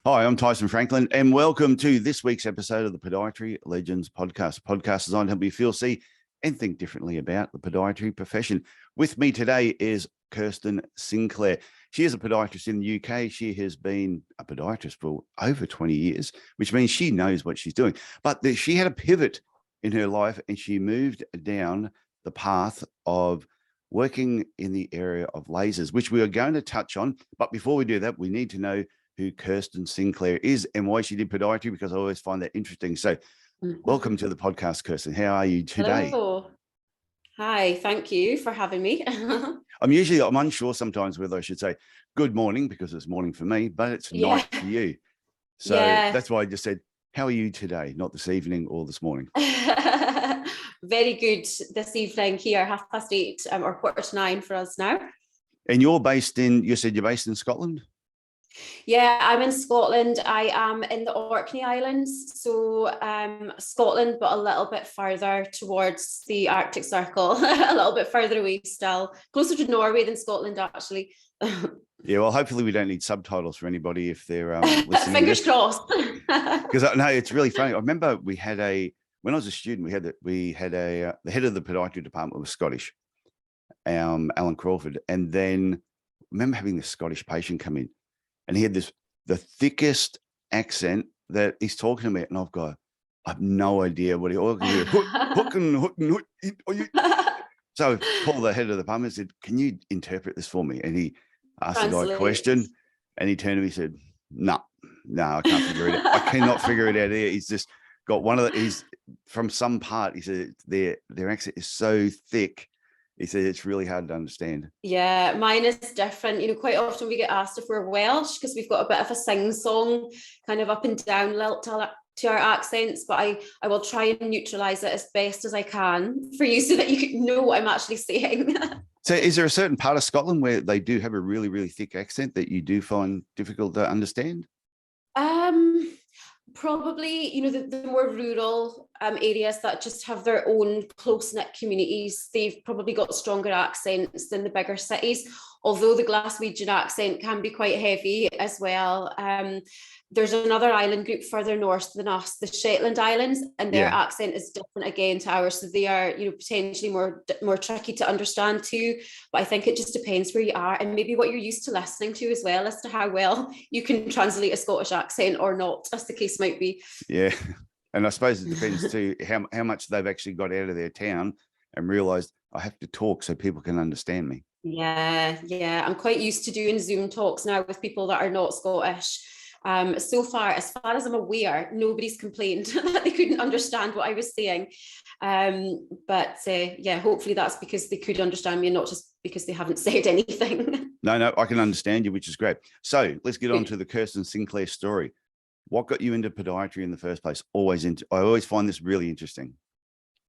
Hi, I'm Tyson Franklin, and welcome to this week's episode of the Podiatry Legends podcast. Podcast designed to help you feel, see, and think differently about the podiatry profession. With me today is Kirsten Sinclair. She is a podiatrist in the UK. She has been a podiatrist for over 20 years, which means she knows what she's doing. But she had a pivot in her life, and she moved down the path of working in the area of lasers, which we are going to touch on. But before we do that, we need to know who Kirsten Sinclair is and why she did podiatry, because I always find that interesting. So welcome to the podcast, Kirsten. How are you today? Hello. Hi, thank you for having me. I'm unsure sometimes whether I should say good morning because it's morning for me, but it's night for you. So that's why I just said, how are you today? Not this evening or this morning. Very good this evening here, 8:30 or 8:45 for us now. And you said you're based in Scotland? Yeah, I'm in Scotland. I am in the Orkney Islands, so Scotland, but a little bit further towards the Arctic Circle, a little bit further away still, closer to Norway than Scotland, actually. Yeah, well, hopefully we don't need subtitles for anybody if they're listening. Fingers crossed. Because no, it's really funny. I remember when I was a student, the head of the podiatry department was Scottish, Alan Crawford, and then I remember having this Scottish patient come in. And he had the thickest accent that he's talking about. And I have no idea what So Paul, the head of the department, said, "Can you interpret this for me?" And he asked the guy a question, and he turned to me and said, No, I can't figure it out. I cannot figure it out here. He's just got he's from some part. He said their accent is so thick. He said it's really hard to understand. Yeah, mine is different. Quite often we get asked if we're Welsh because we've got a bit of a sing-song kind of up and down lilt to our accents, but I will try and neutralise it as best as I can for you so that you know what I'm actually saying. So is there a certain part of Scotland where they do have a really, really thick accent that you do find difficult to understand? Probably, the more rural areas that just have their own close-knit communities, they've probably got stronger accents than the bigger cities, although the Glaswegian accent can be quite heavy as well. There's another island group further north than us, the Shetland Islands, and their accent is different again to ours, so they are potentially more tricky to understand too. But I think it just depends where you are and maybe what you're used to listening to as well, as to how well you can translate a Scottish accent or not, as the case might be. Yeah, and I suppose it depends too how much they've actually got out of their town and realised I have to talk so people can understand me. Yeah, I'm quite used to doing Zoom talks now with people that are not Scottish. So far as I'm aware, nobody's complained that they couldn't understand what I was saying. But hopefully that's because they could understand me and not just because they haven't said anything. No, I can understand you, which is great. So let's get on to the Kirsten Sinclair story. What got you into podiatry in the first place? I always find this really interesting.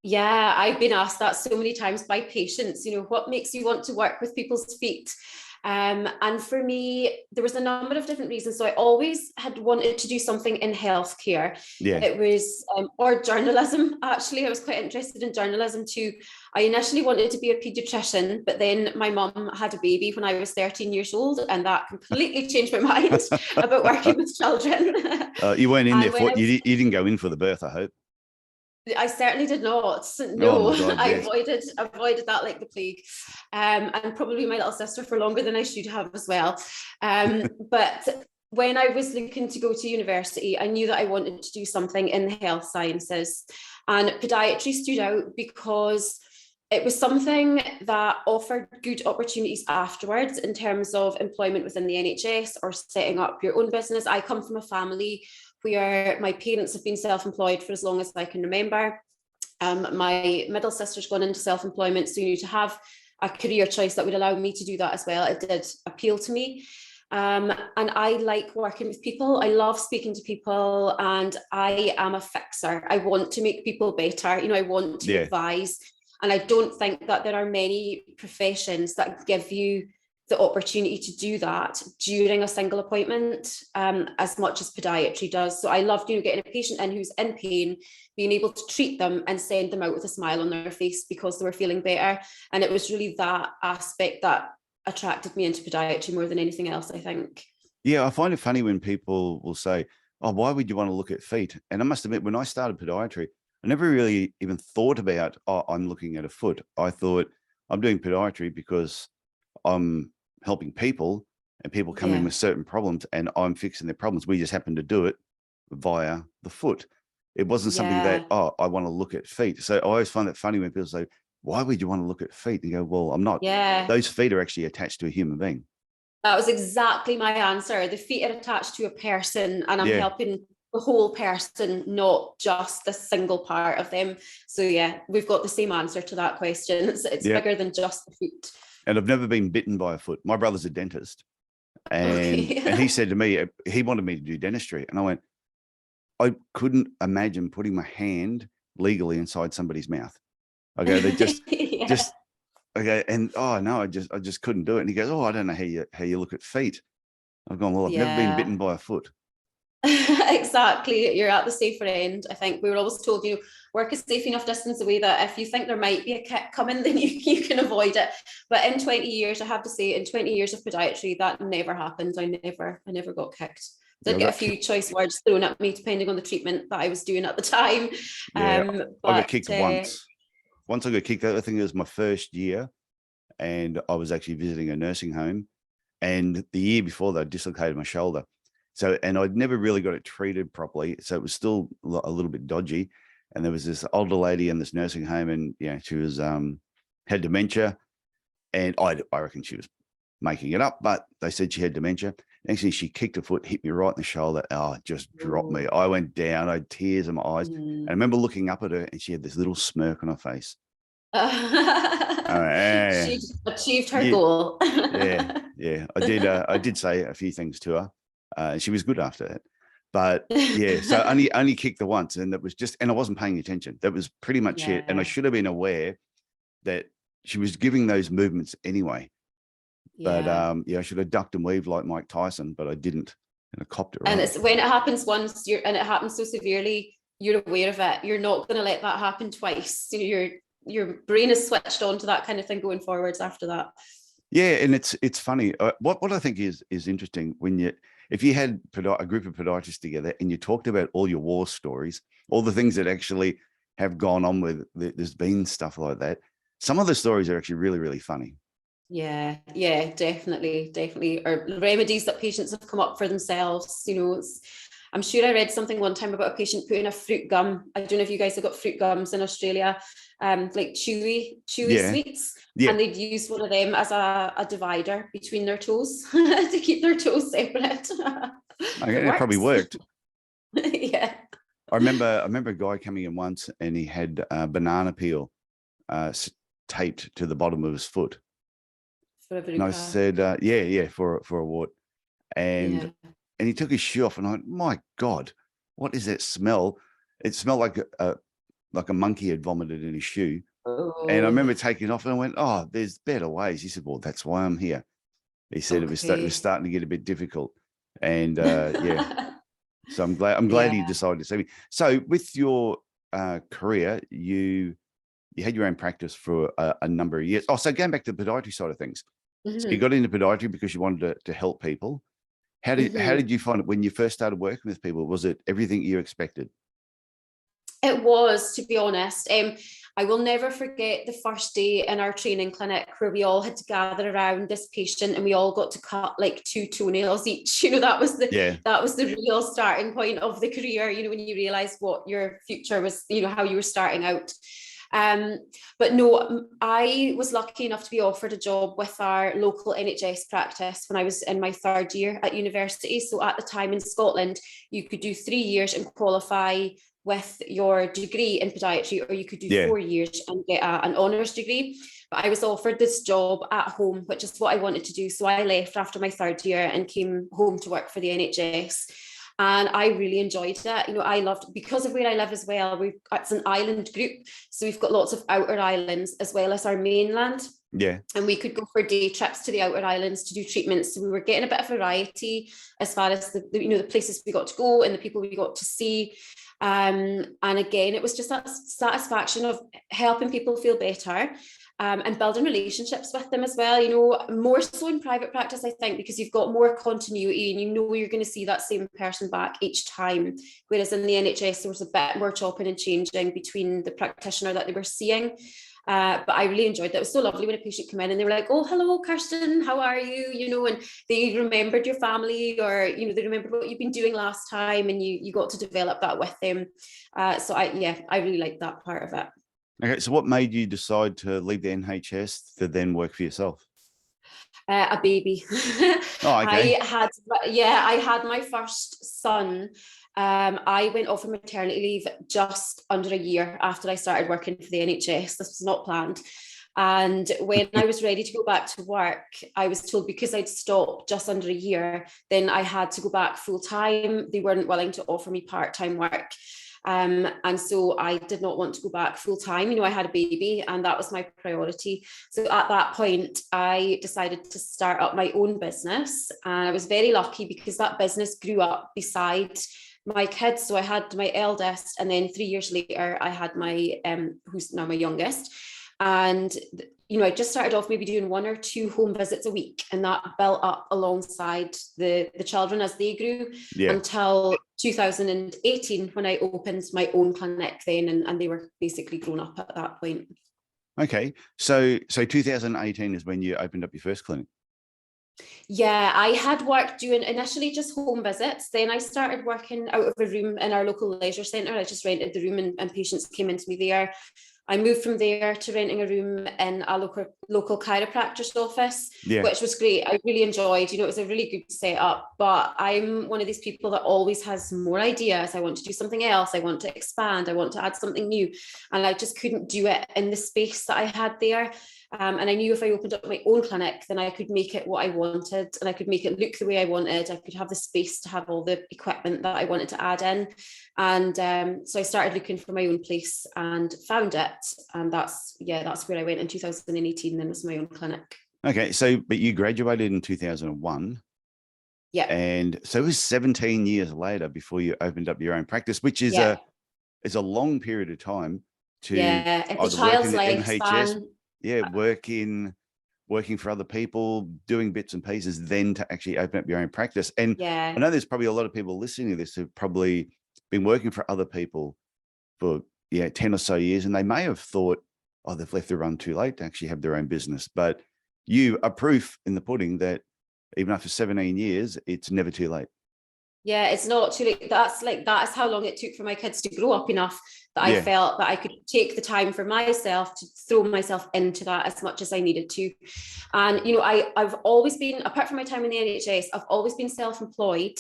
Yeah, I've been asked that so many times by patients, what makes you want to work with people's feet? And for me, there was a number of different reasons. So I always had wanted to do something in healthcare. Yeah. It was, or journalism, actually. I was quite interested in journalism too. I initially wanted to be a pediatrician, but then my mum had a baby when I was 13 years old, and that completely changed my mind about working with children. You weren't in there for, you didn't go in for the birth, I hope. I certainly did not. No, God, I avoided that like the plague, and probably my little sister for longer than I should have as well. But when I was looking to go to university, I knew that I wanted to do something in the health sciences, and podiatry stood out because it was something that offered good opportunities afterwards in terms of employment within the NHS or setting up your own business. I come from a family where my parents have been self-employed for as long as I can remember. My middle sister's gone into self-employment, so you need to have a career choice that would allow me to do that as well. It did appeal to me. And I like working with people. I love speaking to people, and I am a fixer. I want to make people better. I want to advise. And I don't think that there are many professions that give you the opportunity to do that during a single appointment as much as podiatry does. So I love getting a patient in who's in pain, being able to treat them and send them out with a smile on their face because they were feeling better. And it was really that aspect that attracted me into podiatry more than anything else, I think. Yeah, I find it funny when people will say, "Oh, why would you want to look at feet?" And I must admit, when I started podiatry, I never really even thought about, "Oh, I'm looking at a foot." I thought I'm doing podiatry because I'm helping people, and people come in Yeah, with certain problems, and I'm fixing their problems. We just happen to do it via the foot. It wasn't something that, yeah, "Oh, I want to look at feet." So I always find it funny when people say, "Why would you want to look at feet?" And you go, "Well, I'm not. yeah. Those feet are actually attached to a human being." That was exactly my answer. The feet are attached to a person, and I'm Yeah, helping the whole person, not just the single part of them. So yeah, we've got the same answer to that question. It's yeah. bigger than just the feet. And I've never been bitten by a foot. My brother's a dentist, and Okay. he said to me, he wanted me to do dentistry, and I went, I couldn't imagine putting my hand legally inside somebody's mouth. Okay, they Yeah. just okay, and oh no, I just couldn't do it. And he goes, "Oh, I don't know how you look at feet." I've gone, "Well, I've never been Yeah. bitten by a foot." Exactly. You're at the safer end. I think we were always told, work a safe enough distance away that if you think there might be a kick coming, then you can avoid it. But in 20 years, I have to say, in 20 years of podiatry, that never happened. I never got kicked. Yeah, Did get a few choice words thrown at me depending on the treatment that I was doing at the time. yeah, I got But kicked once. Once I got kicked, I think it was my first year, and I was actually visiting a nursing home. And the year before that, I dislocated my shoulder. So, and I'd never really got it treated properly. So it was still a little bit dodgy. And there was this older lady in this nursing home, and she was had dementia. And I reckon she was making it up, but they said she had dementia. Actually, she kicked her foot, hit me right in the shoulder. Oh, it just dropped me. oh, I went down. I had tears in my eyes. And I mm. remember looking up at her, and she had this little smirk on her face. I went, She achieved her yeah, goal. yeah, yeah. I did say a few things to her. And she was good after that. But yeah, so only kicked the once, and that was just, and I wasn't paying attention. That was pretty much it. And I Yeah, should have been aware that she was giving those movements anyway. But yeah. yeah, I should have ducked and weaved like Mike Tyson, but I didn't, and I copped it And right. it's when it happens once, and it happens so severely, you're aware of it. You're not going to let that happen twice. Your brain is switched on to that kind of thing going forwards after that. Yeah, and it's funny. What I think is interesting when if you had a group of podiatrists together and you talked about all your war stories, all the things that actually have gone on with, there's been stuff like that. Some of the stories are actually really, really funny. Yeah, yeah, definitely. Or remedies that patients have come up for themselves. I'm sure I read something one time about a patient putting a fruit gum. I don't know if you guys have got fruit gums in Australia, like chewy Yeah, sweets. yeah. And they'd use one of them as a divider between their toes to keep their toes separate. It Okay, it probably works. worked. Yeah. I remember a guy coming in once, and he had a banana peel taped to the bottom of his foot. For a And I verruca. said, yeah, for a wart. And Yeah. he took his shoe off, and I went, my God, what is that smell? It smelled like a monkey had vomited in his shoe. And I Oh, remember taking it off, and I went, oh, there's better ways. He said, well, that's why I'm here. He said it was okay. starting to get a bit difficult. And yeah, so I'm glad he Yeah. decided to see me. So with your career, you had your own practice for a number of years. Oh, so going back to the podiatry side of things. So you Mhm. got into podiatry because you wanted to help people. How Mhm. did you find it when you first started working with people? Was it everything you expected? It was, to be honest. I will never forget the first day in our training clinic where we all had to gather around this patient and we all got to cut like 2 toenails each. That was the Yeah, real starting point of the career. When you realize what your future was, how you were starting out. Um, but no, I was lucky enough to be offered a job with our local NHS practice when I was in my 3rd year at university. So at the time in Scotland, you could do 3 years and qualify with your degree in podiatry, or you could do yeah, 4 years and get an honours degree. But I was offered this job at home, which is what I wanted to do. So I left after my 3rd year and came home to work for the NHS. And I really enjoyed it. I loved, because of where I live as well, it's an island group. So we've got lots of outer islands as well as our mainland. yeah, And we could go for day trips to the outer islands to do treatments. So we were getting a bit of variety as far as the places we got to go and the people we got to see. And again, it was just that satisfaction of helping people feel better. and building relationships with them as well, you know, more so in private practice, I think, because you've got more continuity and you know you're going to see that same person back each time. Whereas in the NHS, there was a bit more chopping and changing between the practitioner that they were seeing. But I really enjoyed that. It was so lovely when a patient came in and they were like, oh, hello, Kirsten, how are you? You know, and they remembered your family, or, you know, they remembered what you've been doing last time, and you got to develop that with them. So I really liked that part of it. Okay, so what made you decide to leave the NHS to then work for yourself? A baby. Oh, okay. I had my first son. I went off on maternity leave just under a year after I started working for the NHS. This was not planned. And when I was ready to go back to work, I was told because I'd stopped just under a year, then I had to go back full time. They weren't willing to offer me part-time work. And so I did not want to go back full time. You know, I had a baby and that was my priority. So at that point, I decided to start up my own business. And I was very lucky because that business grew up beside my kids. So I had my eldest, and then 3 years later, I had my, who's now my youngest. And, you know, I just started off maybe doing 1 or 2 home visits a week, and that built up alongside the children as they grew until 2018, when I opened my own clinic then, and they were basically grown up at that point. Okay, so 2018 is when you opened up your first clinic. Yeah, I had worked doing initially just home visits. Then I started working out of a room in our local leisure centre. I just rented the room and patients came into me there. I moved from there to renting a room in a local chiropractor's office, which was great. I really enjoyed, you know, it was a really good setup, but I'm one of these people that always has more ideas. I want to do something else. I want to expand. I want to add something new. And I just couldn't do it in the space that I had there. And I knew if I opened up my own clinic, then I could make it what I wanted, and I could make it look the way I wanted. I could have the space to have all the equipment that I wanted to add in. And so I started looking for my own place and found it. And that's where I went in 2018, then was my own clinic. Okay, so, but you graduated in 2001. Yeah. And so it was 17 years later before you opened up your own practice, which is a long period of time to it's a child's lifespan. Working for other people, doing bits and pieces, then to actually open up your own practice. And I know there's probably a lot of people listening to this who've probably been working for other people for 10 or so years, and they may have thought, oh, they've left the run too late to actually have their own business. But you are proof in the pudding that even after 17 years, it's never too late. Yeah, it's not too late. That is how long it took for my kids to grow up enough that I felt that I could take the time for myself to throw myself into that as much as I needed to. And, you know, I've always been, apart from my time in the NHS, I've always been self-employed.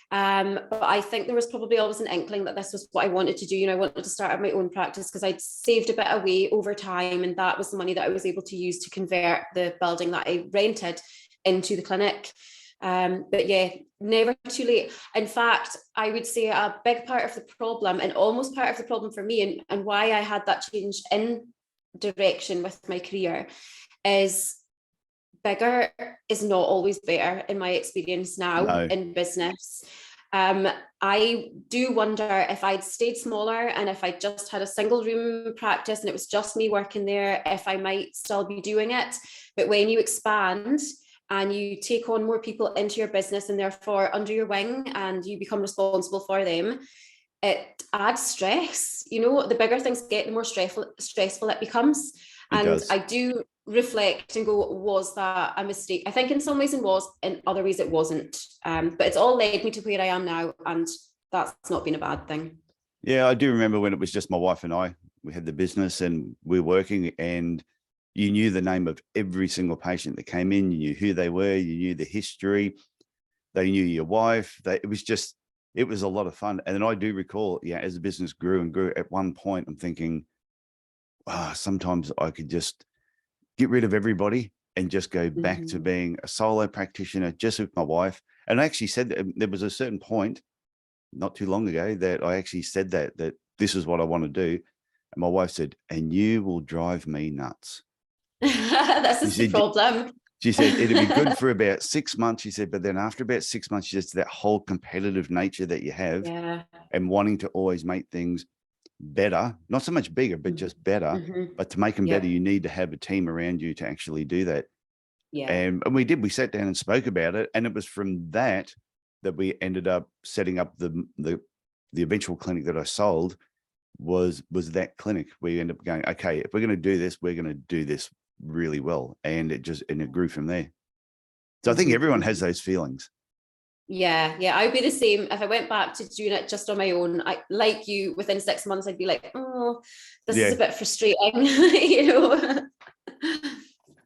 But I think there was probably always an inkling that this was what I wanted to do. You know, I wanted to start up my own practice because I'd saved a bit away over time, and that was the money that I was able to use to convert the building that I rented into the clinic. But yeah, never too late. In fact, I would say a big part of the problem, and almost part of the problem for me, and why I had that change in direction with my career, is bigger is not always better in my experience now in business. I do wonder if I'd stayed smaller and if I just had a single room practice and it was just me working there, if I might still be doing it. But when you expand and you take on more people into your business and therefore under your wing, and you become responsible for them, it adds stress. You know, the bigger things get, the more stressful it becomes. I do reflect and go, was that a mistake? I think in some ways it was, in other ways it wasn't. But it's all led me to where I am now, and that's not been a bad thing. Yeah, I do remember when it was just my wife and I. We had the business and we were working, and you knew the name of every single patient that came in. You knew who they were. You knew the history. They knew your wife. It was a lot of fun. And then I do recall, as the business grew and grew, at one point I'm thinking, sometimes I could just get rid of everybody and just go back to being a solo practitioner just with my wife. And I actually said that there was a certain point not too long ago that I actually said that this is what I want to do. And my wife said, and you will drive me nuts. That's the problem. She said, it'd be good for about 6 months. She said, but then after about 6 months, just that whole competitive nature that you have and wanting to always make things better, not so much bigger, but just better. But to make them better, you need to have a team around you to actually do that. Yeah. And we sat down and spoke about it. And it was from that we ended up setting up the eventual clinic that I sold was that clinic. We ended up going, okay, if we're going to do this, we're going to do this really well. And it grew from there. So I think everyone has those feelings. Yeah, I'd be the same if I went back to doing it just on my own. Like you, within 6 months, I'd be like, oh, this is a bit frustrating, you know.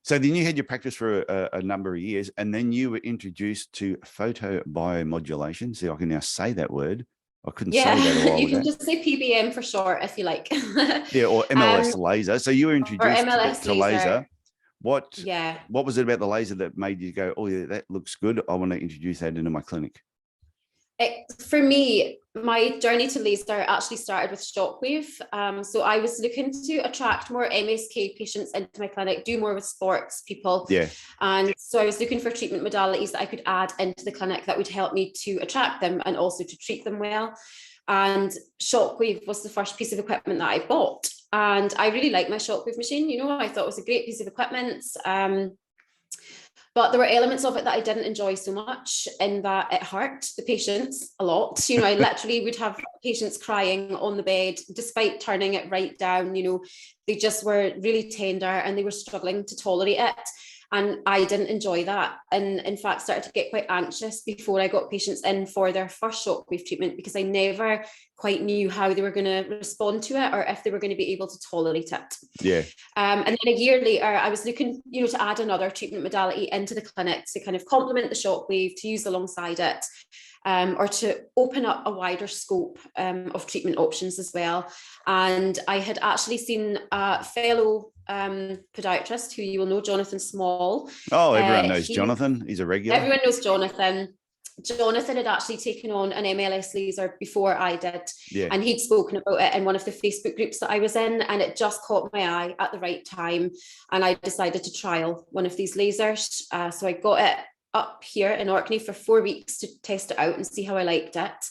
So then you had your practice for a number of years, and then you were introduced to photobiomodulation. See, I can now say that word. I couldn't say that a while ago. You can just say PBM for short if you like. Or MLS laser. So you were introduced to laser. What was it about the laser that made you go, oh yeah, that looks good, I want to introduce that into my clinic? For me, my journey to laser actually started with shockwave. So I was looking to attract more MSK patients into my clinic, do more with sports people. Yeah. And so I was looking for treatment modalities that I could add into the clinic that would help me to attract them and also to treat them well. And shockwave was the first piece of equipment that I bought. And I really liked my shockwave machine. You know, I thought it was a great piece of equipment. But there were elements of it that I didn't enjoy so much, in that it hurt the patients a lot. You know, I literally would have patients crying on the bed, despite turning it right down. You know, they just were really tender and they were struggling to tolerate it. And I didn't enjoy that. And in fact, started to get quite anxious before I got patients in for their first shockwave treatment, because I never quite knew how they were going to respond to it or if they were going to be able to tolerate it. Yeah. And then a year later, I was looking, you know, to add another treatment modality into the clinic to kind of complement the shockwave, to use alongside it, or to open up a wider scope of treatment options as well. And I had actually seen a fellow podiatrist who you will know, Jonathan Small. Oh, everyone knows Jonathan. He's a regular. Everyone knows Jonathan. Jonathan had actually taken on an MLS laser before I did. Yeah. And he'd spoken about it in one of the Facebook groups that I was in, and it just caught my eye at the right time. And I decided to trial one of these lasers. So I got it up here in Orkney for 4 weeks to test it out and see how I liked it.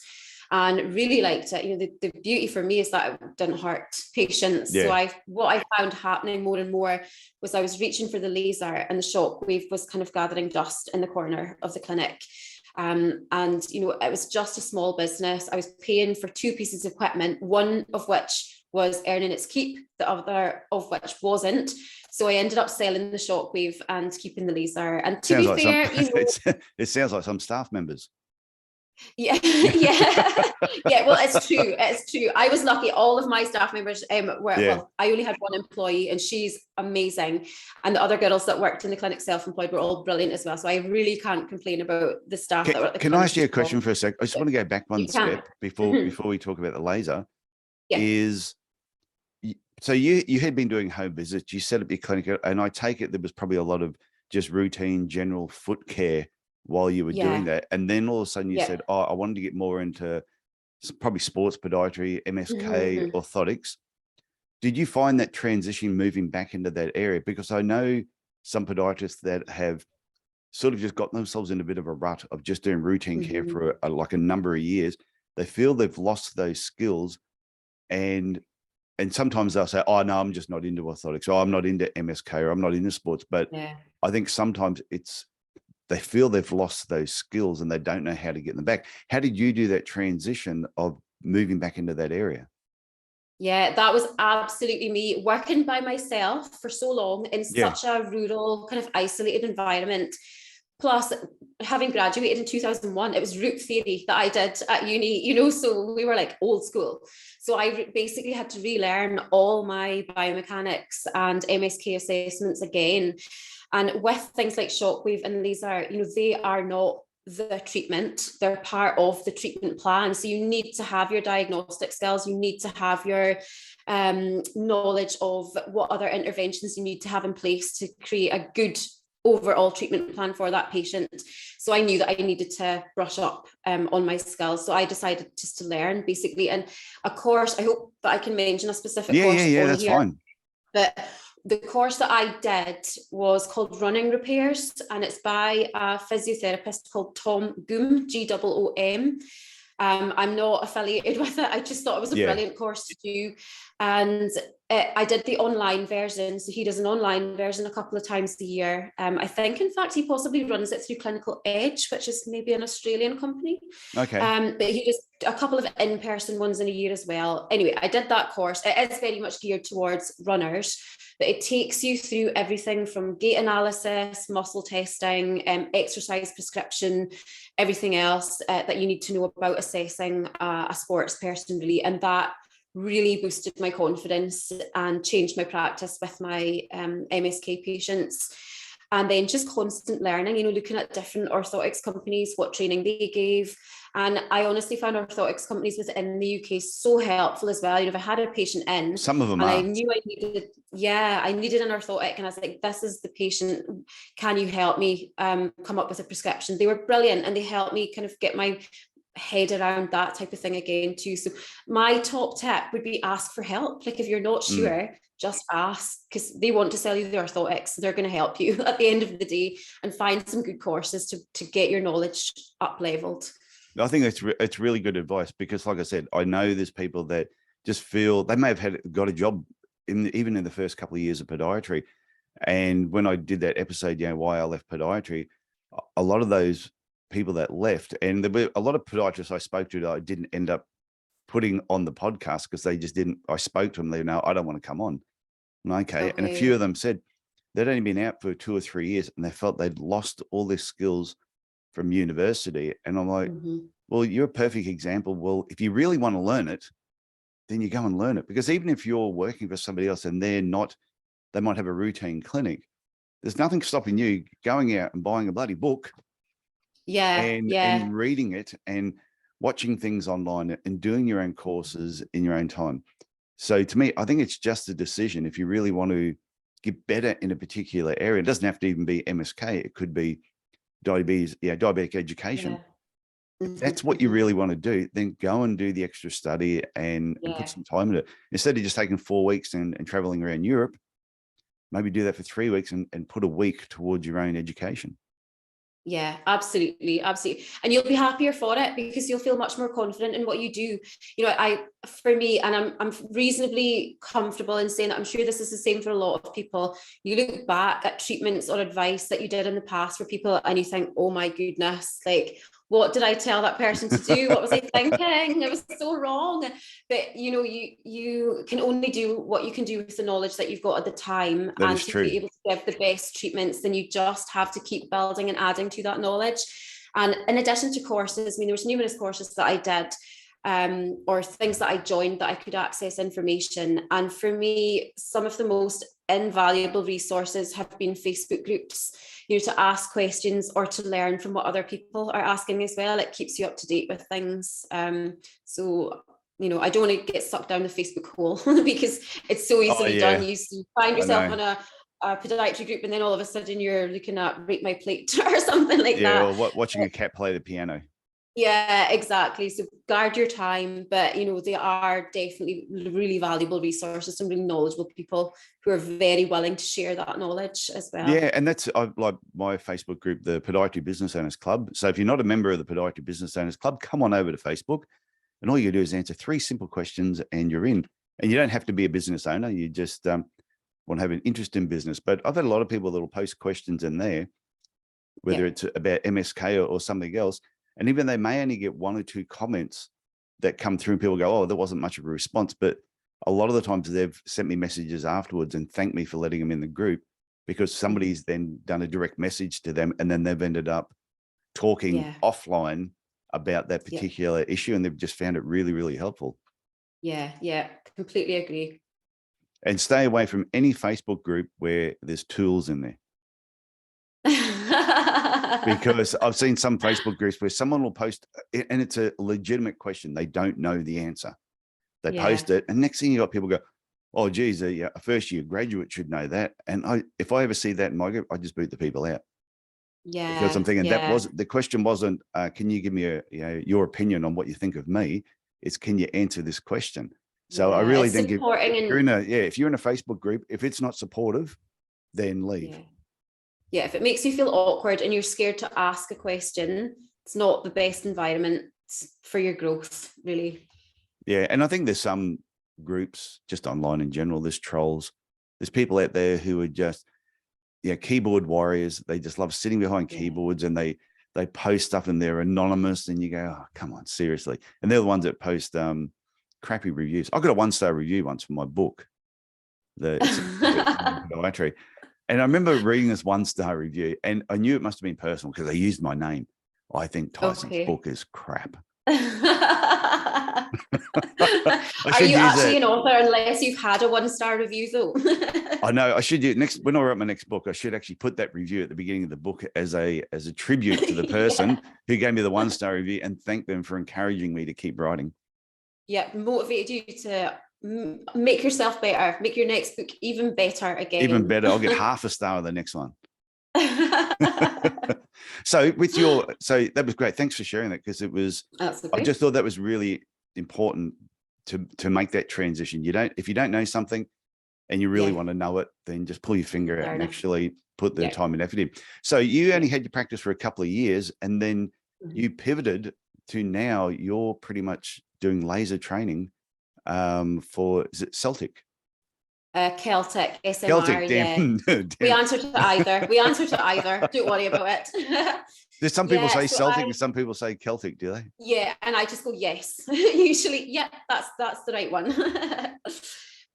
And really liked it. You know, the beauty for me is that it didn't hurt patients. Yeah. So what I found happening more and more was I was reaching for the laser and the shockwave was kind of gathering dust in the corner of the clinic. And, you know, it was just a small business. I was paying for 2 pieces of equipment, one of which was earning its keep, the other of which wasn't. So I ended up selling the shockwave and keeping the laser. And to be fair, it sounds like some staff members. Yeah. Well, it's true. I was lucky. All of my staff members well, I only had one employee and she's amazing, and the other girls that worked in the clinic self-employed were all brilliant as well. So I really can't complain about the staff that were at the clinic. Can I ask you a question for a sec? I just want to go back one step before we talk about the laser. So you had been doing home visits, you set up your clinic, and I take it there was probably a lot of just routine general foot care while you were doing that. And then all of a sudden you said, oh, I wanted to get more into probably sports podiatry, MSK, orthotics. Did you find that transition moving back into that area? Because I know some podiatrists that have sort of just got themselves in a bit of a rut of just doing routine care for like a number of years. They feel they've lost those skills, and sometimes they'll say, oh no, I'm just not into orthotics, or I'm not into MSK, or I'm not into sports. But I think sometimes they feel they've lost those skills and they don't know how to get them back. How did you do that transition of moving back into that area? Yeah, that was absolutely me, working by myself for so long in such a rural, kind of isolated environment. Plus, having graduated in 2001, it was root theory that I did at uni, you know, so we were like old school. So I basically had to relearn all my biomechanics and MSK assessments again. And with things like shockwave and laser, you know, they are not the treatment, they're part of the treatment plan. So you need to have your diagnostic skills, you need to have your knowledge of what other interventions you need to have in place to create a good overall treatment plan for that patient. So I knew that I needed to brush up on my skills. So I decided just to learn basically. And a course, I hope that I can mention a specific course. Yeah, that's fine. But the course that I did was called Running Repairs, and it's by a physiotherapist called Tom Goom, Goom. I'm not affiliated with it. I just thought it was a brilliant course to do. And I did the online version. So he does an online version a couple of times a year. I think, in fact, he possibly runs it through Clinical Edge, which is maybe an Australian company. Okay. But he does a couple of in-person ones in a year as well. Anyway, I did that course. It is very much geared towards runners, but it takes you through everything from gait analysis, muscle testing, exercise prescription, everything else that you need to know about assessing a sports person, really. And that really boosted my confidence and changed my practice with my MSK patients. And then just constant learning, looking at different orthotics companies, what training they gave. And I honestly found orthotics companies within the UK so helpful as well. If I had a patient in, some of them and are. I knew I needed an orthotic, and I was like, this is the patient, can you help me come up with a prescription? They were brilliant, and they helped me kind of get my head around that type of thing again too. So my top tip would be ask for help. Like, if you're not sure, just ask, because they want to sell you the orthotics. They're going to help you at the end of the day, and find some good courses to get your knowledge up leveled. I think it's really good advice, because like I said, I know there's people that just feel they may have got a job even in the first couple of years of podiatry. And when I did that episode, why I left podiatry, a lot of those people that left, and there were a lot of podiatrists I spoke to that I didn't end up putting on the podcast because they just didn't. I spoke to them, they know I don't want to come on. Okay. And a few of them said they'd only been out for 2 or 3 years and they felt they'd lost all their skills from university. And I'm like, well, you're a perfect example. Well, if you really want to learn it, then you go and learn it. Because even if you're working for somebody else and they might have a routine clinic, there's nothing stopping you going out and buying a bloody book and reading it and watching things online and doing your own courses in your own time. So to me, I think it's just a decision. If you really want to get better in a particular area, it doesn't have to even be MSK. It could be diabetes, diabetic education. If that's what you really want to do, then go and do the extra study and put some time in it. Instead of just taking 4 weeks and traveling around Europe, maybe do that for 3 weeks and put a week towards your own education. Yeah, absolutely. And you'll be happier for it, because you'll feel much more confident in what you do. For me, and I'm reasonably comfortable in saying that I'm sure this is the same for a lot of people. You look back at treatments or advice that you did in the past for people and you think, oh my goodness, like, what did I tell that person to do? What was I thinking? It was so wrong. But you can only do what you can do with the knowledge that you've got at the time. And to be able to give the best treatments, then you just have to keep building and adding to that knowledge. And in addition to courses, there was numerous courses that I did, or things that I joined that I could access information. And for me, some of the most invaluable resources have been Facebook groups, to ask questions or to learn from what other people are asking as well. It keeps you up to date with things. So, I don't want to get sucked down the Facebook hole because it's so easily done. You find yourself on a podiatry group and then all of a sudden you're looking at Rate My Plate or something like that. Or watching a cat play the piano. Yeah, exactly. So guard your time, but they are definitely really valuable resources and really knowledgeable people who are very willing to share that knowledge as well. Yeah, and that's like my Facebook group, the Podiatry Business Owners Club. So if you're not a member of the Podiatry Business Owners Club, come on over to Facebook, and all you do is answer 3 simple questions and you're in. And you don't have to be a business owner. You just want to have an interest in business. But I've had a lot of people that will post questions in there, whether it's about MSK or something else. And even they may only get 1 or 2 comments that come through and people go, oh, there wasn't much of a response. But a lot of the times they've sent me messages afterwards and thanked me for letting them in the group, because somebody's then done a direct message to them and then they've ended up talking offline about that particular issue, and they've just found it really, really helpful. Yeah, completely agree. And stay away from any Facebook group where there's tools in there. Because I've seen some Facebook groups where someone will post, and it's a legitimate question. They don't know the answer. They post it, and next thing you got people go, oh, geez, a first-year graduate should know that. And if I ever see that in my group, I just boot the people out. Yeah. Because I'm thinking the question wasn't, can you give me your opinion on what you think of me? It's, can you answer this question? So I really think if you're in a Facebook group, if it's not supportive, then leave. Yeah, if it makes you feel awkward and you're scared to ask a question, it's not the best environment for your growth, really. Yeah. And I think there's some groups just online in general, there's trolls, there's people out there who are just, keyboard warriors. They just love sitting behind keyboards, and they post stuff and they're anonymous, and you go, oh, come on, seriously. And they're the ones that post crappy reviews. I got a 1-star review once for my book, Podiatry. And I remember reading this 1-star review, and I knew it must have been personal because they used my name. I think Tyson's book is crap. Are you actually an author unless you've had a 1-star review, though? I know. I should do next when I write my next book. I should actually put that review at the beginning of the book as a tribute to the person who gave me the 1-star review, and thank them for encouraging me to keep writing. Yeah, motivated you to make yourself better, make your next book even better again. Even better. I'll get half a star on the next one. So that was great. Thanks for sharing that, because it was, okay. I just thought that was really important to make that transition. If you don't know something and you really want to know it, then just pull your finger out and actually put the time and effort in. So you only had your practice for a couple of years, and then you pivoted to now you're pretty much doing laser training for, is it Celtic? Celtic, SMR, Celtic, damn. We answer to either. Don't worry about it. There's some people say Celtic and some people say Celtic, do they? Yeah, and I just go, yes. Usually, yeah, that's the right one.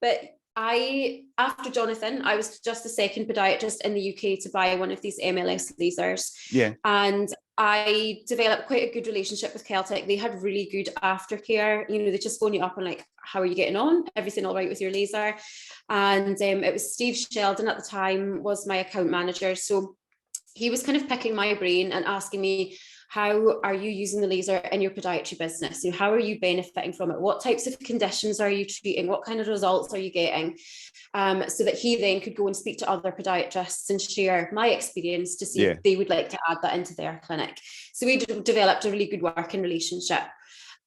But after Jonathan, I was just the second podiatrist in the UK to buy one of these MLS lasers. Yeah. And I developed quite a good relationship with Celtic. They had really good aftercare. They just phone you up and like, how are you getting on? Everything all right with your laser? And it was Steve Sheldon at the time was my account manager. So he was kind of picking my brain and asking me, how are you using the laser in your podiatry business? How are you benefiting from it? What types of conditions are you treating? What kind of results are you getting? So that he then could go and speak to other podiatrists and share my experience to see if they would like to add that into their clinic. So we developed a really good working relationship.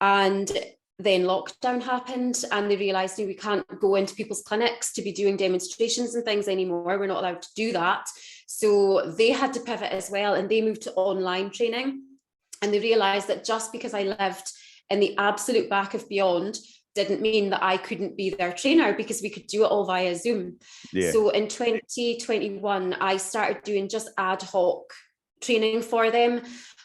And then lockdown happened, and they realised we can't go into people's clinics to be doing demonstrations and things anymore. We're not allowed to do that. So they had to pivot as well, and they moved to online training. And they realised that just because I lived in the absolute back of beyond didn't mean that I couldn't be their trainer, because we could do it all via Zoom. Yeah. So in 2021, I started doing just ad hoc training for them.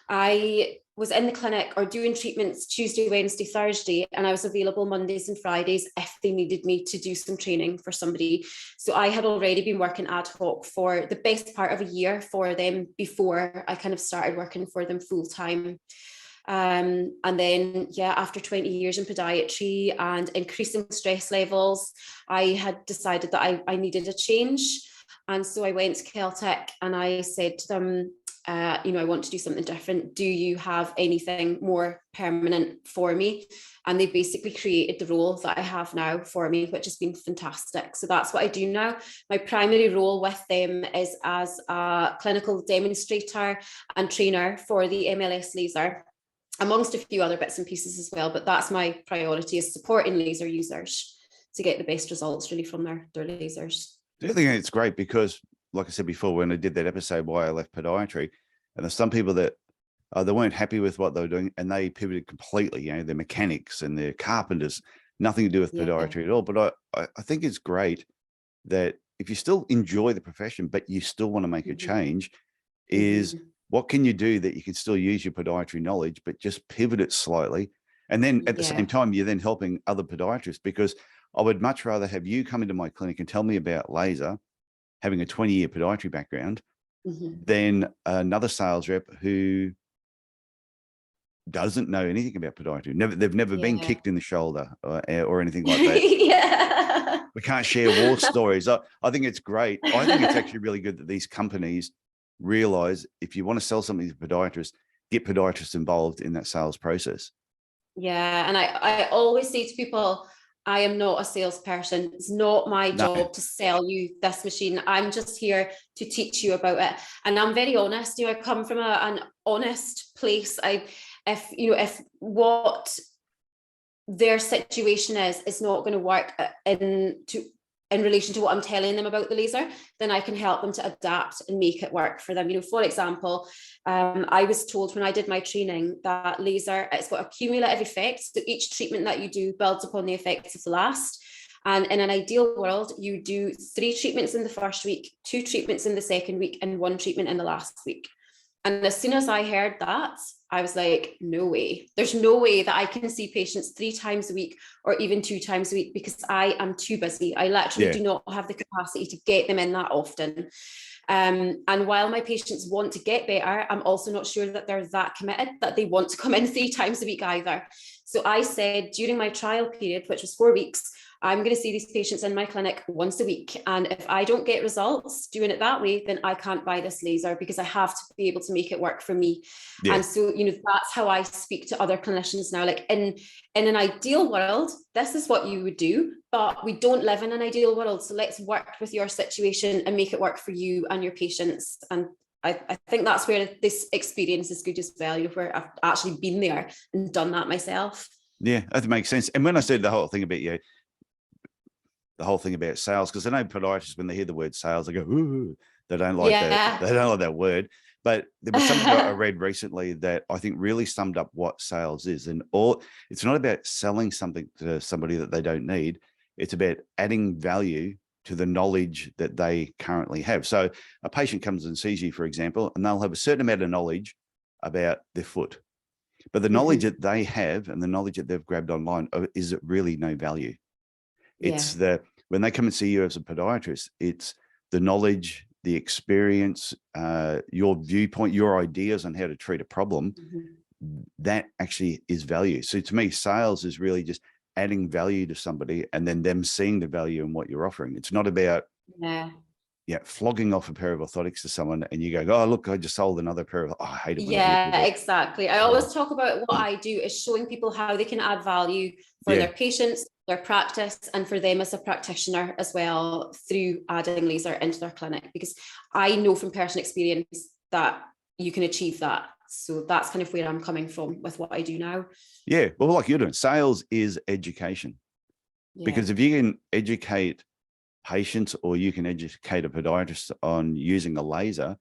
I was in the clinic or doing treatments Tuesday, Wednesday, Thursday, and I was available Mondays and Fridays if they needed me to do some training for somebody. So I had already been working ad hoc for the best part of a year for them before I kind of started working for them full time. And then, after 20 years in podiatry and increasing stress levels, I had decided that I needed a change. And so I went to Celtic and I said to them, I want to do something different. Do you have anything more permanent for me? And they basically created the role that I have now for me, which has been fantastic. So that's what I do now. My primary role with them is as a clinical demonstrator and trainer for the MLS laser, amongst a few other bits and pieces as well. But that's my priority, is supporting laser users to get the best results really from their lasers. I think it's great because, like I said before, when I did that episode, why I left podiatry, and there's some people that they weren't happy with what they were doing, and they pivoted completely. They're mechanics and they're carpenters, nothing to do with podiatry at all. But I think it's great that if you still enjoy the profession, but you still want to make a change, is what can you do that you can still use your podiatry knowledge, but just pivot it slightly. And then at the same time, you're then helping other podiatrists, because I would much rather have you come into my clinic and tell me about laser, having a 20-year podiatry background, than another sales rep who doesn't know anything about podiatry. They've never been kicked in the shoulder or anything like that. We can't share war stories. I think it's great. I think it's actually really good that these companies realize if you want to sell something to podiatrists, get podiatrists involved in that sales process. Yeah, and I always say to people, I am not a salesperson. It's not my job to sell you this machine. I'm just here to teach you about it. And I'm very honest. I come from an honest place. If what their situation is not going to work in relation to what I'm telling them about the laser, then I can help them to adapt and make it work for them. You know, for example, I was told when I did my training that laser, it's got a cumulative effect. So each treatment that you do builds upon the effects of the last. And in an ideal world, you do 3 treatments in the first week, 2 treatments in the second week, and 1 treatment in the last week. And as soon as I heard that, I was like, no way. There's no way that I can see patients 3 times a week or even 2 times a week, because I am too busy. I literally do not have the capacity to get them in that often. And while my patients want to get better, I'm also not sure that they're that committed that they want to come in 3 times a week either. So I said during my trial period, which was 4 weeks, I'm going to see these patients in my clinic once a week. And if I don't get results doing it that way, then I can't buy this laser, because I have to be able to make it work for me. Yeah. And so, you know, that's how I speak to other clinicians now. Like in an ideal world, this is what you would do, but we don't live in an ideal world. So let's work with your situation and make it work for you and your patients. And I think that's where this experience is good as well, you know, where I've actually been there and done that myself. Yeah, that makes sense. And when I said the whole thing about the whole thing about sales, because I know podiatrists, when they hear the word sales, they go, ooh, they don't like that. They don't like that word. But there was something I read recently that I think really summed up what sales is. And it's not about selling something to somebody that they don't need. It's about adding value to the knowledge that they currently have. So a patient comes and sees you, for example, and they'll have a certain amount of knowledge about their foot. But the knowledge that they have and the knowledge that they've grabbed online is really no value. It's when they come and see you as a podiatrist, it's the knowledge, the experience, your viewpoint, your ideas on how to treat a problem. That actually is value. So to me, sales is really just adding value to somebody and then them seeing the value in what you're offering. It's not about flogging off a pair of orthotics to someone and you go, oh, look, I just sold another pair of, I hate it. Yeah, exactly. I always talk about what I do is showing people how they can add value for their patients, their practice, and for them as a practitioner as well through adding laser into their clinic, because I know from personal experience that you can achieve that. So that's kind of where I'm coming from with what I do now. Yeah, well, like you're doing, sales is education. Because if you can educate patients or you can educate a podiatrist on using a laser,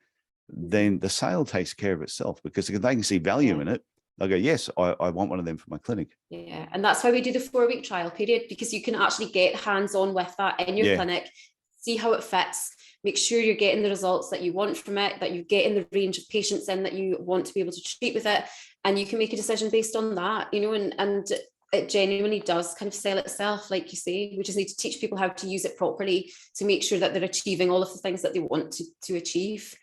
then the sale takes care of itself, because if they can see value in it, they'll go, yes, I want one of them for my clinic. Yeah, and that's why we do the 4-week trial period, because you can actually get hands-on with that in your clinic, see how it fits, make sure you're getting the results that you want from it, that you get in the range of patients in that you want to be able to treat with it, and you can make a decision based on that, you know, and it genuinely does kind of sell itself, like you say. We just need to teach people how to use it properly to make sure that they're achieving all of the things that they want to achieve.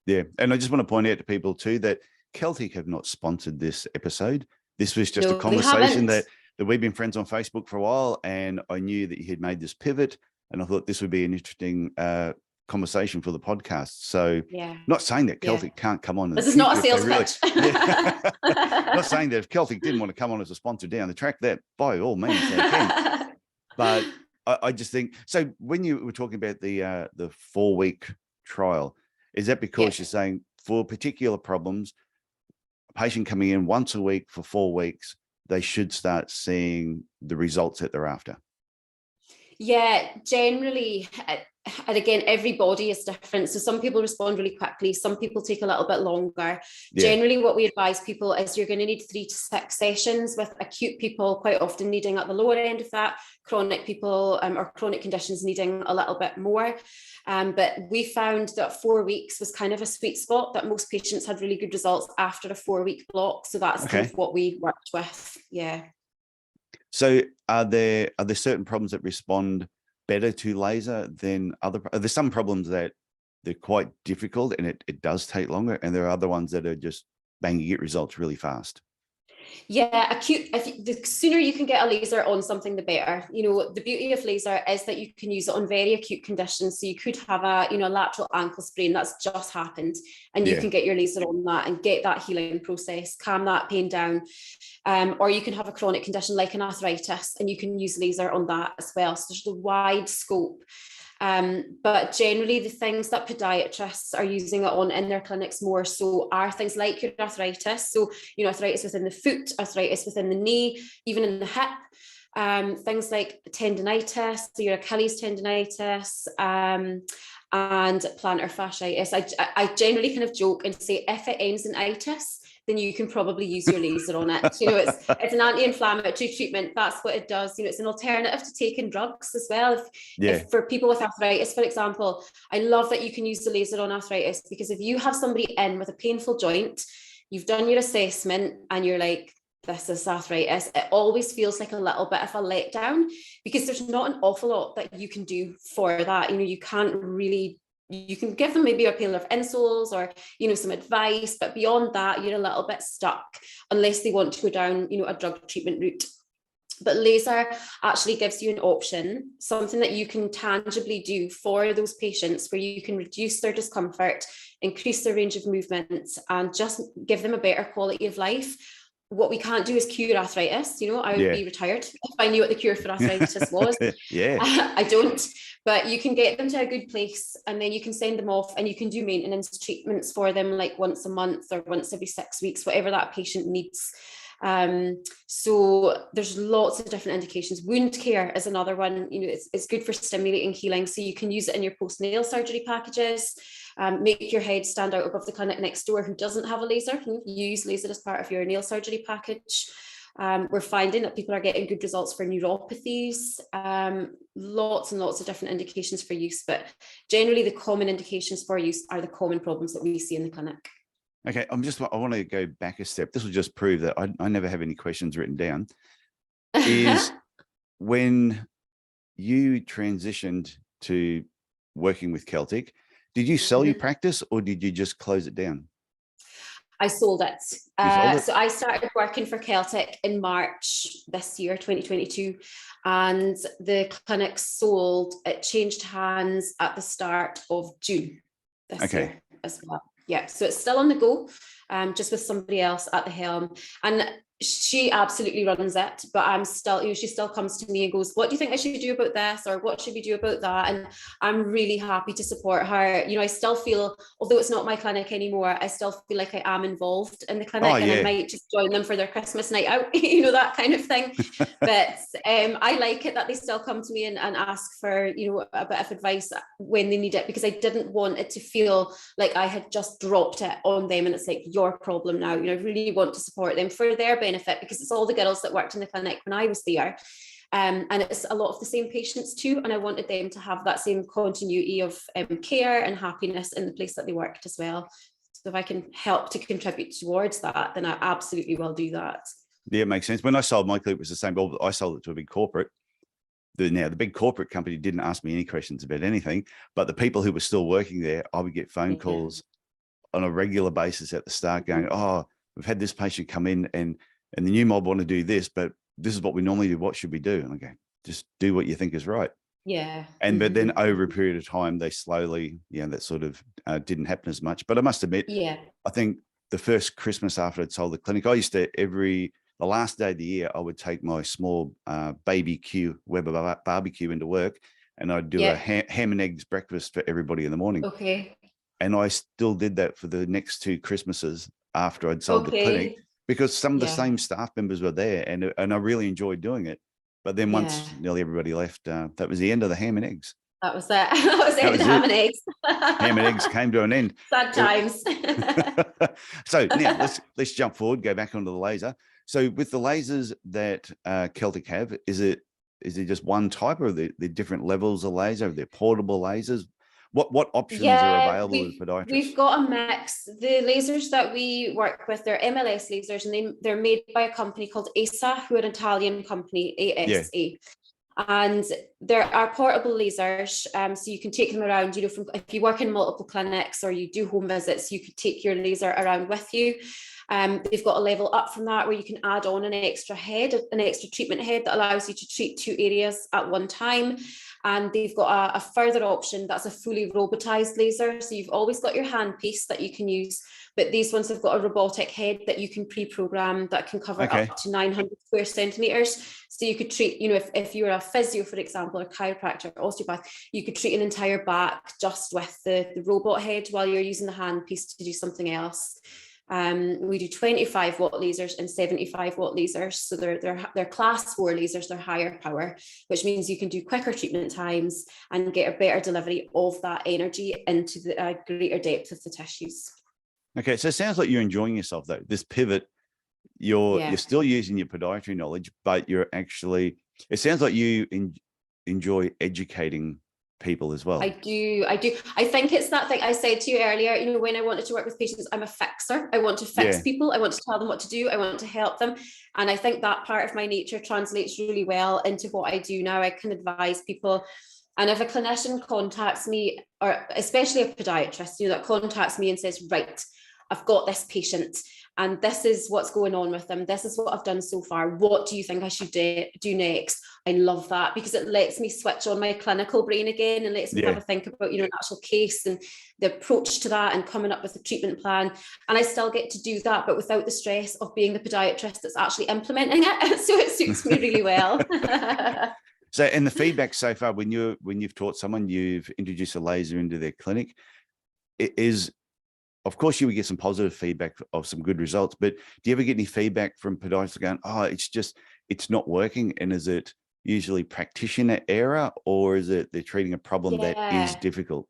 Yeah, and I just want to point out to people too that Celtic have not sponsored this episode. This was just a conversation that we've been friends on Facebook for a while, and I knew that you had made this pivot, and I thought this would be an interesting conversation for the podcast. So not saying that Celtic can't come on. This is not a sales pitch. Not saying that if Celtic didn't want to come on as a sponsor down the track, that by all means they can. But I just think, so when you were talking about the 4-week trial, is that because you're saying for particular problems, a patient coming in once a week for 4 weeks, they should start seeing the results that they're after? Yeah, generally, and again, everybody is different. So some people respond really quickly. Some people take a little bit longer. Generally, what we advise people is you're going to need 3 to 6 sessions, with acute people quite often needing at the lower end of that, chronic people or chronic conditions needing a little bit more. But we found that 4 weeks was kind of a sweet spot, that most patients had really good results after a 4-week block. So that's kind of what we worked with. Yeah. So are there certain problems that respond better to laser than other? Are there some problems that they're quite difficult and it does take longer, and there are other ones that are just bang, you get results really fast? Yeah, acute. The sooner you can get a laser on something, the better. You know, the beauty of laser is that you can use it on very acute conditions. So you could have a lateral ankle sprain that's just happened, and you can get your laser on that and get that healing process, calm that pain down. Or you can have a chronic condition like an arthritis, and you can use laser on that as well. So there's a wide scope. But generally the things that podiatrists are using it on in their clinics more so are things like your arthritis. So, arthritis within the foot, arthritis within the knee, even in the hip. things like tendinitis, so your Achilles tendinitis, and plantar fasciitis. I generally kind of joke and say, if it ends in itis, then you can probably use your laser on it. You know, it's an anti-inflammatory treatment. That's what it does. You know, it's an alternative to taking drugs as well. If for people with arthritis, for example, I love that you can use the laser on arthritis, because if you have somebody in with a painful joint, you've done your assessment and you're like, this is arthritis, it always feels like a little bit of a letdown, because there's not an awful lot that you can do for that. You know, you can't really, you can give them maybe a pair of insoles or, you know, some advice, but beyond that, you're a little bit stuck unless they want to go down, you know, a drug treatment route. But laser actually gives you an option, something that you can tangibly do for those patients, where you can reduce their discomfort, increase their range of movement, and just give them a better quality of life. What we can't do is cure arthritis. You know, I would be retired if I knew what the cure for arthritis was. I don't, but you can get them to a good place, and then you can send them off and you can do maintenance treatments for them, like once a month or once every 6 weeks, whatever that patient needs. So there's lots of different indications. Wound care is another one. You know, it's good for stimulating healing. So you can use it in your post-nail surgery packages. Make your head stand out above the clinic next door who doesn't have a laser. Use laser as part of your nail surgery package. We're finding that people are getting good results for neuropathies, lots and lots of different indications for use, but generally the common indications for use are the common problems that we see in the clinic. Okay, I want to go back a step. This will just prove that I never have any questions written down. Is when you transitioned to working with Celtic, did you sell your practice or did you just close it down? I sold it. So I started working for Celtic in March this year, 2022, and the clinic sold. It changed hands at the start of June this year as well. Yeah, so it's still on the go, just with somebody else at the helm. And she absolutely runs it, but I'm still, you know, she still comes to me and goes, what do you think I should do about this? Or what should we do about that? And I'm really happy to support her. You know, I still feel, although it's not my clinic anymore, I still feel like I am involved in the clinic, and I might just join them for their Christmas night out, you know, that kind of thing. But I like it that they still come to me and ask for, you know, a bit of advice when they need it, because I didn't want it to feel like I had just dropped it on them and it's like your problem now. You know, I really want to support them for their benefit, because it's all the girls that worked in the clinic when I was there, and it's a lot of the same patients too, and I wanted them to have that same continuity of care and happiness in the place that they worked as well. So if I can help to contribute towards that, then I absolutely will do that. Yeah, it makes sense. When I sold my clinic, it was the same. I sold it to a big corporate. The big corporate company didn't ask me any questions about anything, but the people who were still working there, I would get phone calls on a regular basis at the start going, oh, we've had this patient come in and the new mob want to do this, but this is what we normally do. What should we do? And I go, just do what you think is right. Yeah. And but then over a period of time, they slowly, that sort of didn't happen as much. But I must admit, I think the first Christmas after I'd sold the clinic, I used to the last day of the year, I would take my small baby Weber barbecue into work, and I'd do a ham and eggs breakfast for everybody in the morning. Okay. And I still did that for the next 2 Christmases after I'd sold the clinic, because some of the same staff members were there, and I really enjoyed doing it. But then once nearly everybody left, that was the end of the ham and eggs. That was it. That was the end of the ham and eggs. Ham and eggs came to an end. Sad times. So now let's jump forward, go back onto the laser. So with the lasers that Celtic have, is it just one type, or are there different levels of laser? Are there portable lasers? What options are available with podiatrists? We've got a mix. The lasers that we work with, they're MLS lasers, and they're made by a company called ASA, who are an Italian company, ASA. And there are portable lasers, so you can take them around, you know, if you work in multiple clinics or you do home visits, you could take your laser around with you. They've got a level up from that where you can add on an extra treatment head that allows you to treat 2 areas at one time. And they've got a further option that's a fully robotized laser. So you've always got your handpiece that you can use, but these ones have got a robotic head that you can pre-program that can cover up to 900 square centimeters. So you could treat, you know, if you're a physio, for example, or chiropractor, or osteopath, you could treat an entire back just with the robot head while you're using the handpiece to do something else. We do 25 watt lasers and 75 watt lasers. So they're class 4 lasers, they're higher power, which means you can do quicker treatment times and get a better delivery of that energy into the greater depth of the tissues. Okay, so it sounds like you're enjoying yourself though. This pivot, you're still using your podiatry knowledge, but you're actually, it sounds like you enjoy educating people as well. I do. I think it's that thing I said to you earlier, you know, when I wanted to work with patients, I'm a fixer. I want to fix people. I want to tell them what to do. I want to help them. And I think that part of my nature translates really well into what I do now. I can advise people. And if a clinician contacts me, or especially a podiatrist, you know, that contacts me and says, right, I've got this patient and this is what's going on with them. This is what I've done so far. What do you think I should do next? I love that because it lets me switch on my clinical brain again and lets me have a think about, you know, an actual case and the approach to that and coming up with a treatment plan. And I still get to do that, but without the stress of being the podiatrist that's actually implementing it. So it suits me really well. So, and the feedback so far, when you've taught someone, you've introduced a laser into their clinic, it is, of course, you would get some positive feedback of some good results, but do you ever get any feedback from podiatrists going, oh, it's not working? And is it usually practitioner error, or is it they're treating a problem that is difficult?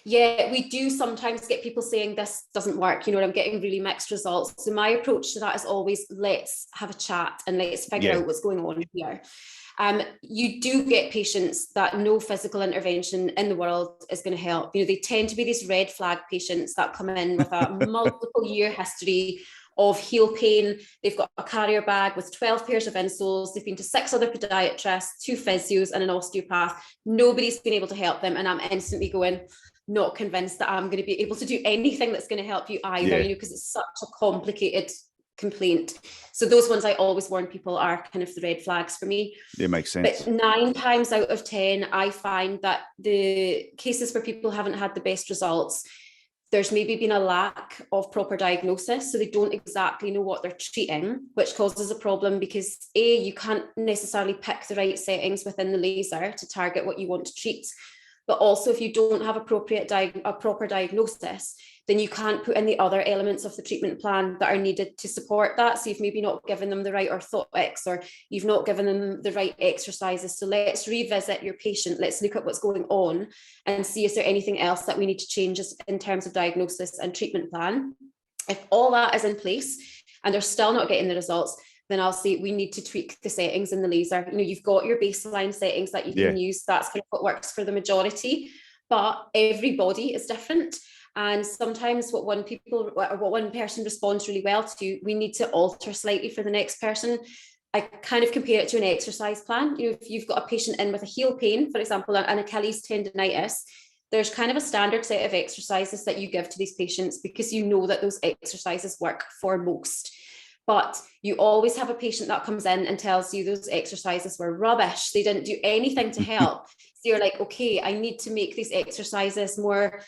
Yeah, we do sometimes get people saying this doesn't work, you know, and I'm getting really mixed results. So my approach to that is always, let's have a chat and let's figure out what's going on here. You do get patients that no physical intervention in the world is going to help. You know, they tend to be these red flag patients that come in with a multiple year history of heel pain. They've got a carrier bag with 12 pairs of insoles. They've been to 6 other podiatrists, 2 physios and an osteopath. Nobody's been able to help them. And I'm instantly going, not convinced that I'm going to be able to do anything that's going to help you either, you know, because it's such a complicated complaint. So those ones I always warn people are kind of the red flags for me. It makes sense. But 9 times out of 10, I find that the cases where people haven't had the best results, there's maybe been a lack of proper diagnosis. So they don't exactly know what they're treating, which causes a problem because you can't necessarily pick the right settings within the laser to target what you want to treat. But also if you don't have a proper diagnosis, then you can't put in the other elements of the treatment plan that are needed to support that. So you've maybe not given them the right orthotics, or you've not given them the right exercises. So let's revisit your patient. Let's look at what's going on and see is there anything else that we need to change in terms of diagnosis and treatment plan. If all that is in place and they're still not getting the results, then I'll say we need to tweak the settings in the laser. You know, you've got your baseline settings that you can use. That's kind of what works for the majority, but everybody is different. And sometimes what one person responds really well to, we need to alter slightly for the next person. I kind of compare it to an exercise plan. You know, if you've got a patient in with a heel pain, for example, an Achilles tendonitis, there's kind of a standard set of exercises that you give to these patients because you know that those exercises work for most. But you always have a patient that comes in and tells you those exercises were rubbish. They didn't do anything to help. So you're like, okay, I need to make these exercises more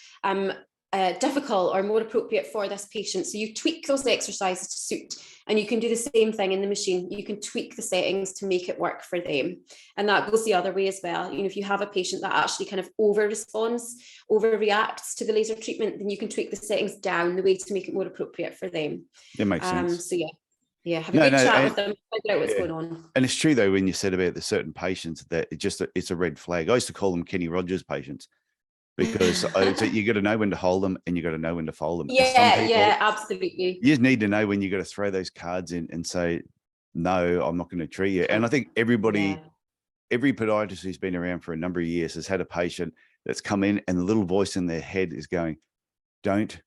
difficult or more appropriate for this patient. So you tweak those exercises to suit, and you can do the same thing in the machine. You can tweak the settings to make it work for them. And that goes the other way as well. You know, if you have a patient that actually kind of overreacts to the laser treatment, then you can tweak the settings down the way to make it more appropriate for them. It makes sense. So have a good chat with them, figure out what's going on. And it's true though, when you said about the certain patients that it's a red flag. I used to call them Kenny Rogers patients, because you got to know when to hold them and you got to know when to fold them. Yeah, absolutely. You just need to know when you got to throw those cards in and say, no, I'm not going to treat you. And I think every podiatrist who's been around for a number of years has had a patient that's come in and the little voice in their head is going, don't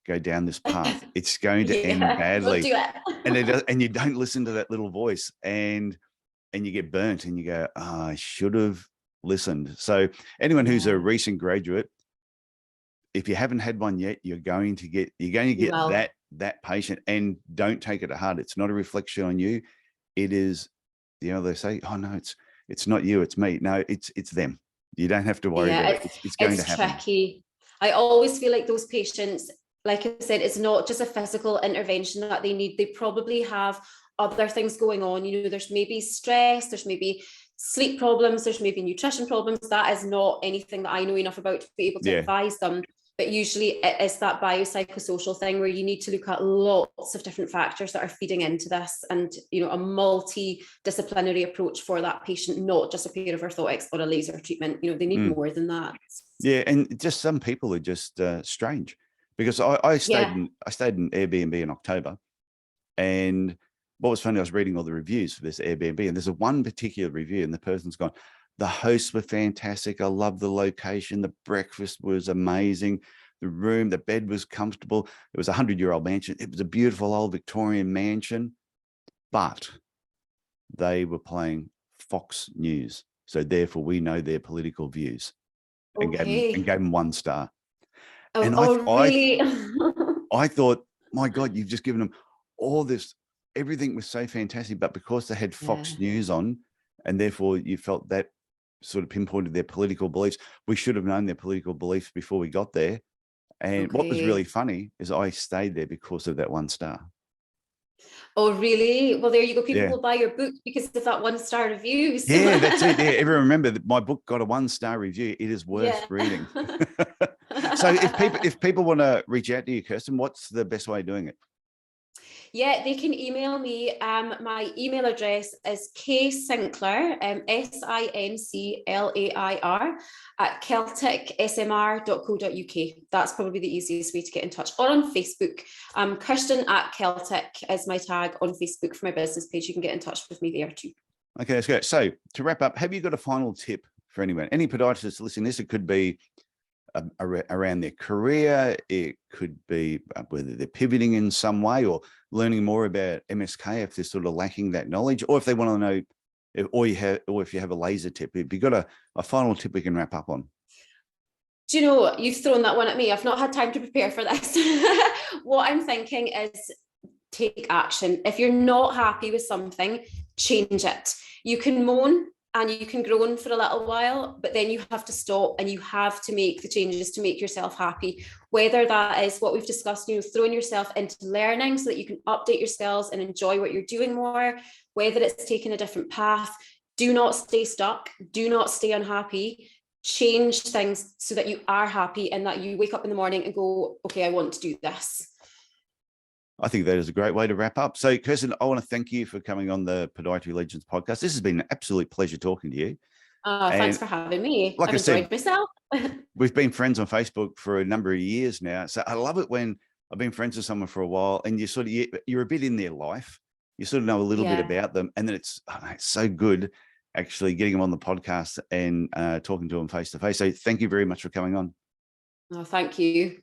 go down this path. It's going to end badly. We'll do it. And you don't listen to that little voice and you get burnt and you go, oh, I should have listened. So anyone who's a recent graduate, if you haven't had one yet, you're going to get that patient, and don't take it to heart. It's not a reflection on you. It is, you know, they say, oh no, it's not you, it's me. No, it's them. You don't have to worry about it. It's going to happen. It's tricky. I always feel like those patients, like I said, it's not just a physical intervention that they need. They probably have other things going on. You know, there's maybe stress, there's maybe sleep problems, there's maybe nutrition problems. That is not anything that I know enough about to be able to advise them. but usually it is that biopsychosocial thing where you need to look at lots of different factors that are feeding into this, and a multidisciplinary approach for that patient, not just a pair of orthotics or a laser treatment. They need more than that. Yeah, and just some people are just strange, because I stayed in Airbnb in October, and what was funny, I was reading all the reviews for this Airbnb, and there's one particular review, and the person's gone, the hosts were fantastic. I love the location. The breakfast was amazing. The room, the bed was comfortable. It was a 100-year-old mansion. It was a beautiful old Victorian mansion, but they were playing Fox News. So therefore we know their political views, and gave them 1 star. And really? I thought, my God, you've just given them all this, everything was so fantastic, but because they had Fox News on, and therefore you felt that sort of pinpointed their political beliefs. We should have known their political beliefs before we got there. And what was really funny is I stayed there because of that 1 star. Oh, really? Well, there you go. People will buy your book because of that 1-star review. So. Yeah, that's it. Yeah, everyone remember that my book got a 1-star review. It is worth reading. So if people want to reach out to you, Kirsten, what's the best way of doing it? Yeah, they can email me. My email address is ksinclair, SINCLAIR, at celticsmr.co.uk. That's probably the easiest way to get in touch. Or on Facebook. Kirsten at Celtic is my tag on Facebook for my business page. You can get in touch with me there too. Okay, that's great. So to wrap up, have you got a final tip for anyone? Any podiatrists listening to this? It could be around their career. It could be whether they're pivoting in some way or learning more about MSK if they're sort of lacking that knowledge, or if they want to know, or if you have a laser tip. If you've got a final tip we can wrap up on. Do you know what? You've thrown that one at me. I've not had time to prepare for this. What I'm thinking is take action. If you're not happy with something, change it. You can moan and you can groan for a little while, but then you have to stop and you have to make the changes to make yourself happy. Whether that is what we've discussed, throwing yourself into learning so that you can update your skills and enjoy what you're doing more, whether it's taking a different path. Do not stay stuck. Do not stay unhappy. Change things so that you are happy and that you wake up in the morning and go, okay, I want to do this. I think that is a great way to wrap up. So, Kirsten, I want to thank you for coming on the Podiatry Legends podcast. This has been an absolute pleasure talking to you. Thanks for having me. Like I've enjoyed myself. We've been friends on Facebook for a number of years now. So I love it when I've been friends with someone for a while and you're a bit in their life. You sort of know a little bit about them. And then it's so good actually getting them on the podcast and talking to them face to face. So thank you very much for coming on. Oh, thank you.